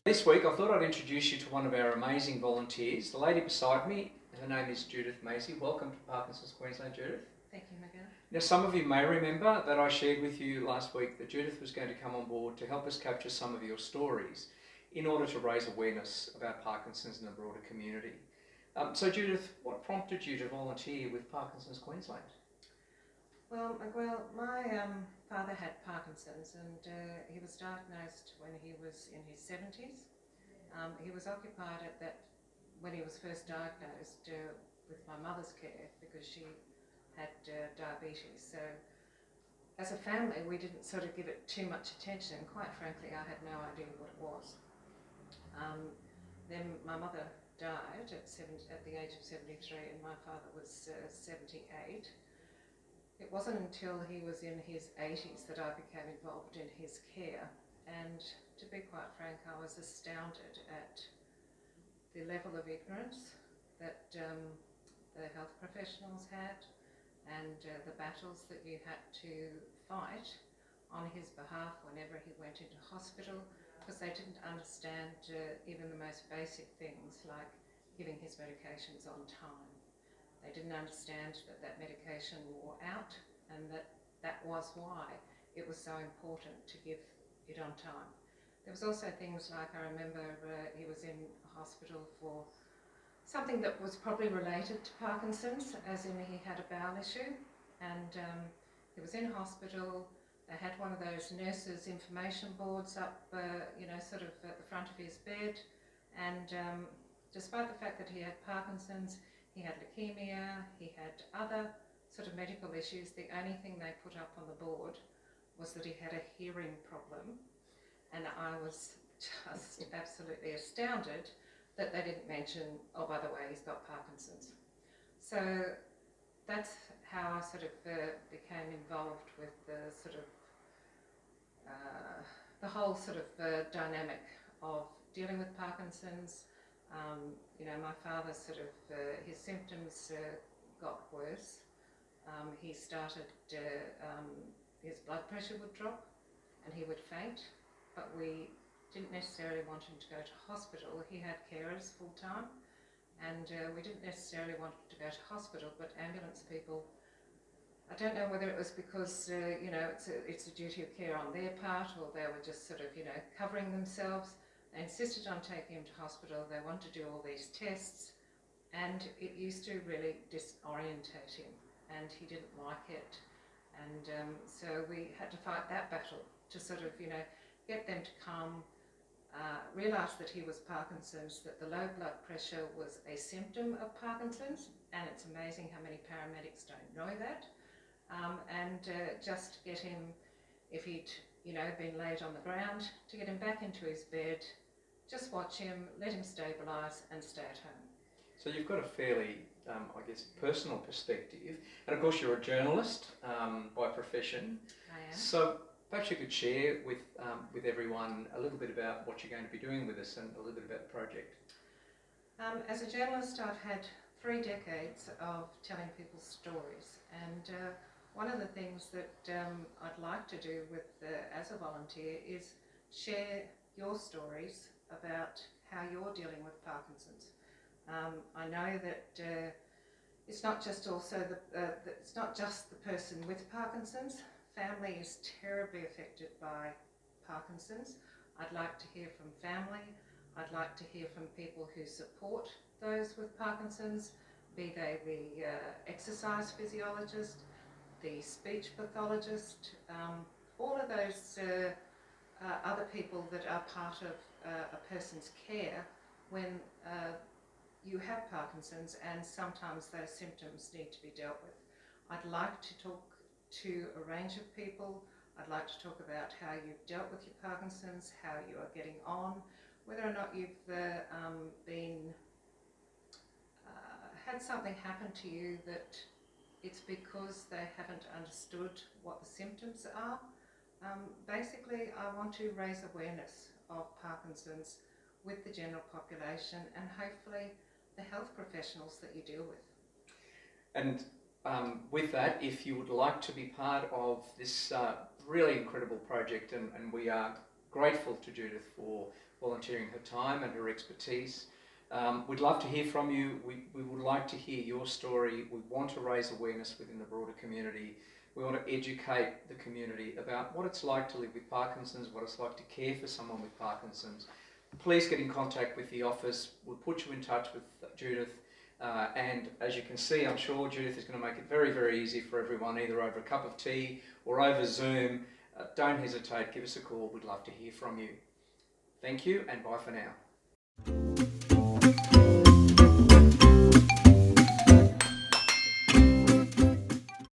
This week I thought I'd introduce you to one of our amazing volunteers. The lady beside me, her name is Judith Maizey. Welcome to Parkinsons Queensland, Judith. Thank you, Megan. Now, some of you may remember that I shared with you last week that Judith was going to come on board to help us capture some of your stories in order to raise awareness about Parkinson's in the broader community. So Judith, what prompted you to volunteer with Parkinsons Queensland? Well, my father had Parkinson's, and he was diagnosed when he was in his 70s. He was occupied when he was first diagnosed with my mother's care because she had diabetes. So as a family, we didn't sort of give it too much attention. Quite frankly, I had no idea what it was. Then my mother died at the age of 73, and my father was 78. It wasn't until he was in his 80s that I became involved in his care, and to be quite frank, I was astounded at the level of ignorance that the health professionals had, and the battles that you had to fight on his behalf whenever he went into hospital, because they didn't understand even the most basic things like giving his medications on time. They didn't understand that medication wore out, and that was why it was so important to give it on time. There was also things like, I remember he was in hospital for something that was probably related to Parkinson's, as in he had a bowel issue, and he was in hospital. They had one of those nurses' information boards up, sort of at the front of his bed, and despite the fact that he had Parkinson's, he had leukemia, he had other sort of medical issues, the only thing they put up on the board was that he had a hearing problem, and I was just absolutely astounded that they didn't mention, oh, by the way, he's got Parkinson's. So that's how I sort of became involved with the sort of the whole sort of dynamic of dealing with Parkinson's. My father sort of, his symptoms got worse. He started, his blood pressure would drop and he would faint, but we didn't necessarily want him to go to hospital. He had carers full time, and we didn't necessarily want him to go to hospital, but ambulance people, I don't know whether it was because, it's a duty of care on their part, or they were just sort of, covering themselves. They insisted on taking him to hospital. They wanted to do all these tests, and it used to really disorientate him, and he didn't like it. And so we had to fight that battle to sort of, get them to come, realise that he was Parkinson's, that the low blood pressure was a symptom of Parkinson's, and it's amazing how many paramedics don't know that, and just get him, if he'd been laid on the ground, to get him back into his bed, just watch him, let him stabilise and stay at home. So you've got a fairly, personal perspective, and of course you're a journalist by profession. I am. So perhaps you could share with everyone a little bit about what you're going to be doing with us and a little bit about the project. As a journalist, I've had 3 decades of telling people's stories, and one of the things that I'd like to do as a volunteer is share your stories about how you're dealing with Parkinson's. I know that it's not just it's not just the person with Parkinson's. Family is terribly affected by Parkinson's. I'd like to hear from family. I'd like to hear from people who support those with Parkinson's, be they the exercise physiologist, the speech pathologist, all of those other people that are part of a person's care when you have Parkinson's, and sometimes those symptoms need to be dealt with. I'd like to talk to a range of people. I'd like to talk about how you've dealt with your Parkinson's, how you are getting on, whether or not you've had something happen to you that it's because they haven't understood what the symptoms are. Basically, I want to raise awareness of Parkinson's with the general population, and hopefully the health professionals that you deal with. And with that, if you would like to be part of this really incredible project, and we are grateful to Judith for volunteering her time and her expertise. We'd love to hear from you. We would like to hear your story. We want to raise awareness within the broader community. We want to educate the community about what it's like to live with Parkinson's, what it's like to care for someone with Parkinson's. Please get in contact with the office. We'll put you in touch with Judith. And as you can see, I'm sure Judith is going to make it very, very easy for everyone, either over a cup of tea or over Zoom. Don't hesitate, give us a call. We'd love to hear from you. Thank you, and bye for now.